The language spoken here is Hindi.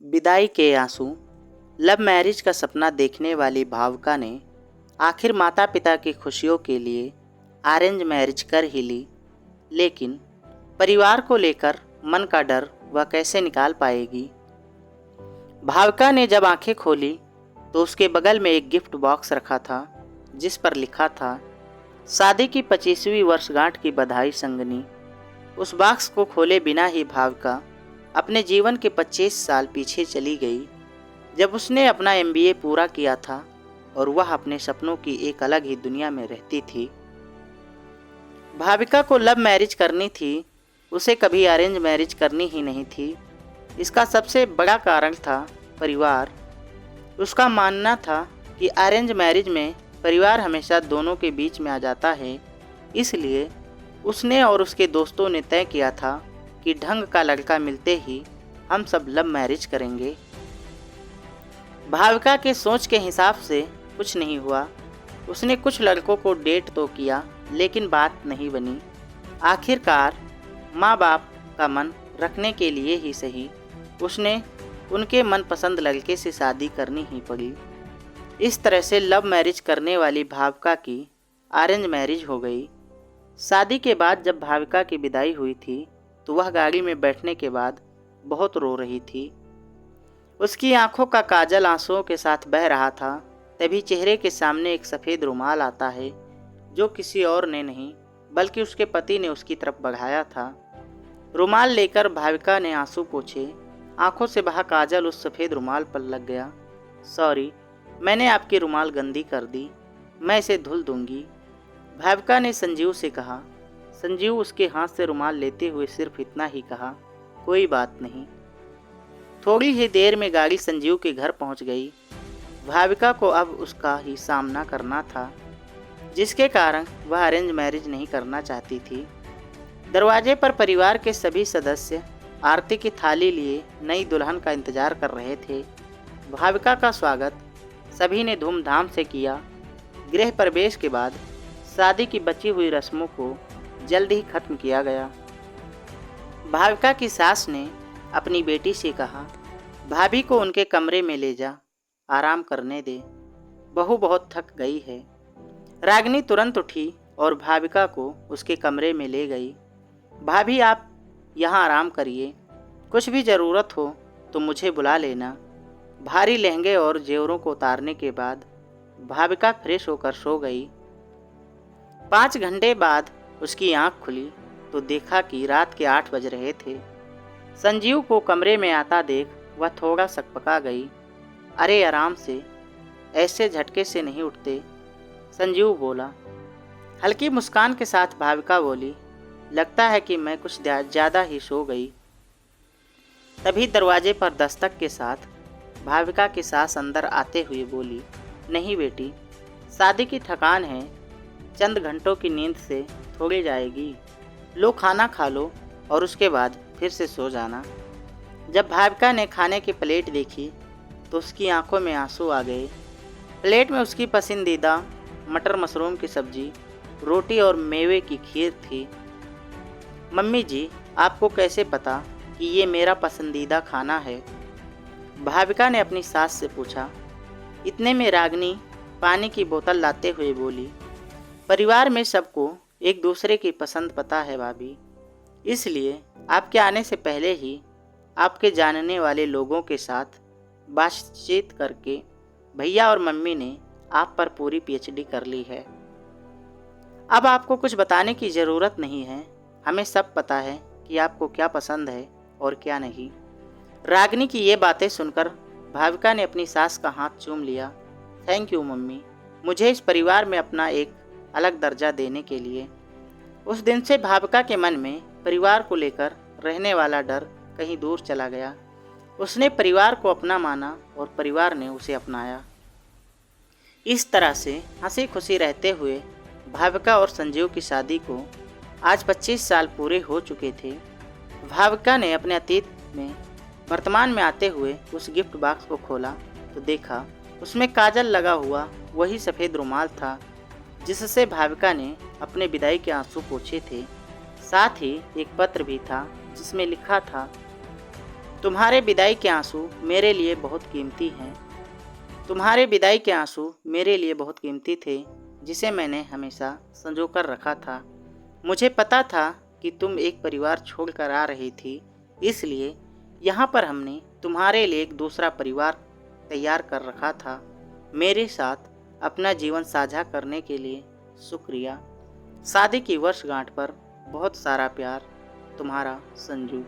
विदाई के आंसू। लव मैरिज का सपना देखने वाली भावुका ने आखिर माता पिता की खुशियों के लिए अरेंज मैरिज कर ही ली, लेकिन परिवार को लेकर मन का डर वह कैसे निकाल पाएगी। भावुका ने जब आंखें खोली तो उसके बगल में एक गिफ्ट बॉक्स रखा था, जिस पर लिखा था शादी की 25वीं वर्षगांठ की बधाई संगनी। उस बॉक्स को खोले बिना ही भावुका अपने जीवन के 25 साल पीछे चली गई, जब उसने अपना MBA पूरा किया था और वह अपने सपनों की एक अलग ही दुनिया में रहती थी। भाविका को लव मैरिज करनी थी, उसे कभी अरेंज मैरिज करनी ही नहीं थी। इसका सबसे बड़ा कारण था परिवार। उसका मानना था कि अरेंज मैरिज में परिवार हमेशा दोनों के बीच में आ जाता है, इसलिए उसने और उसके दोस्तों ने तय किया था कि ढंग का लड़का मिलते ही हम सब लव मैरिज करेंगे। भाविका के सोच के हिसाब से कुछ नहीं हुआ। उसने कुछ लड़कों को डेट तो किया, लेकिन बात नहीं बनी। आखिरकार माँ बाप का मन रखने के लिए ही सही, उसने उनके मनपसंद लड़के से शादी करनी ही पड़ी। इस तरह से लव मैरिज करने वाली भाविका की अरेंज मैरिज हो गई। शादी के बाद जब भाविका की विदाई हुई थी तो वह गाड़ी में बैठने के बाद बहुत रो रही थी। उसकी आंखों का काजल आंसुओं के साथ बह रहा था। तभी चेहरे के सामने एक सफ़ेद रुमाल आता है, जो किसी और ने नहीं बल्कि उसके पति ने उसकी तरफ बढ़ाया था। रुमाल लेकर भाविका ने आंसू पोंछे। आंखों से बहा काजल उस सफ़ेद रुमाल पर लग गया। सॉरी, मैंने आपकी रुमाल गंदी कर दी, मैं इसे धुल दूंगी, भाविका ने संजीव से कहा। संजीव उसके हाथ से रुमाल लेते हुए सिर्फ इतना ही कहा, कोई बात नहीं। थोड़ी ही देर में गाड़ी संजीव के घर पहुंच गई। भाविका को अब उसका ही सामना करना था, जिसके कारण वह अरेंज मैरिज नहीं करना चाहती थी। दरवाजे पर परिवार के सभी सदस्य आरती की थाली लिए नई दुल्हन का इंतजार कर रहे थे। भाविका का स्वागत सभी ने धूमधाम से किया। गृह प्रवेश के बाद शादी की बची हुई रस्मों को जल्द ही खत्म किया गया। भाविका की सास ने अपनी बेटी से कहा, भाभी को उनके कमरे में ले जा, आराम करने दे, बहू बहुत थक गई है। रागिनी तुरंत उठी और भाविका को उसके कमरे में ले गई। भाभी, आप यहाँ आराम करिए, कुछ भी ज़रूरत हो तो मुझे बुला लेना। भारी लहंगे और जेवरों को उतारने के बाद भाविका फ्रेश होकर सो गई। 5 घंटे बाद उसकी आंख खुली तो देखा कि रात के 8 बज रहे थे। संजीव को कमरे में आता देख वह थोड़ा सकपका गई। अरे आराम से, ऐसे झटके से नहीं उठते, संजीव बोला। हल्की मुस्कान के साथ भाविका बोली, लगता है कि मैं कुछ ज़्यादा ही सो गई। तभी दरवाजे पर दस्तक के साथ भाविका की सास अंदर आते हुए बोली, नहीं बेटी, शादी की थकान है, चंद घंटों की नींद से थोड़ी जाएगी। लो खाना खा लो और उसके बाद फिर से सो जाना। जब भाविका ने खाने की प्लेट देखी तो उसकी आंखों में आंसू आ गए। प्लेट में उसकी पसंदीदा मटर मशरूम की सब्जी, रोटी और मेवे की खीर थी। मम्मी जी, आपको कैसे पता कि ये मेरा पसंदीदा खाना है? भाविका ने अपनी सास से पूछा। इतने में रागिनी पानी की बोतल लाते हुए बोली, परिवार में सबको एक दूसरे की पसंद पता है भाभी, इसलिए आपके आने से पहले ही आपके जानने वाले लोगों के साथ बातचीत करके भैया और मम्मी ने आप पर पूरी PhD कर ली है। अब आपको कुछ बताने की ज़रूरत नहीं है, हमें सब पता है कि आपको क्या पसंद है और क्या नहीं। रागिनी की ये बातें सुनकर भाविका ने अपनी सास का हाथ चूम लिया। थैंक यू मम्मी, मुझे इस परिवार में अपना एक अलग दर्जा देने के लिए। उस दिन से भाविका के मन में परिवार को लेकर रहने वाला डर कहीं दूर चला गया। उसने परिवार को अपना माना और परिवार ने उसे अपनाया। इस तरह से हंसी खुशी रहते हुए भाविका और संजीव की शादी को आज 25 साल पूरे हो चुके थे। भाविका ने अपने अतीत में वर्तमान में आते हुए उस गिफ्ट बॉक्स को खोला तो देखा उसमें काजल लगा हुआ वही सफ़ेद रुमाल था, जिससे भाविका ने अपने विदाई के आंसू पोंछे थे। साथ ही एक पत्र भी था जिसमें लिखा था, तुम्हारे विदाई के आंसू मेरे लिए बहुत कीमती हैं। तुम्हारे विदाई के आंसू मेरे लिए बहुत कीमती थे, जिसे मैंने हमेशा संजो कर रखा था। मुझे पता था कि तुम एक परिवार छोड़कर आ रही थी, इसलिए यहाँ पर हमने तुम्हारे लिए एक दूसरा परिवार तैयार कर रखा था। मेरे साथ अपना जीवन साझा करने के लिए शुक्रिया। शादी की वर्षगांठ पर बहुत सारा प्यार, तुम्हारा संजू।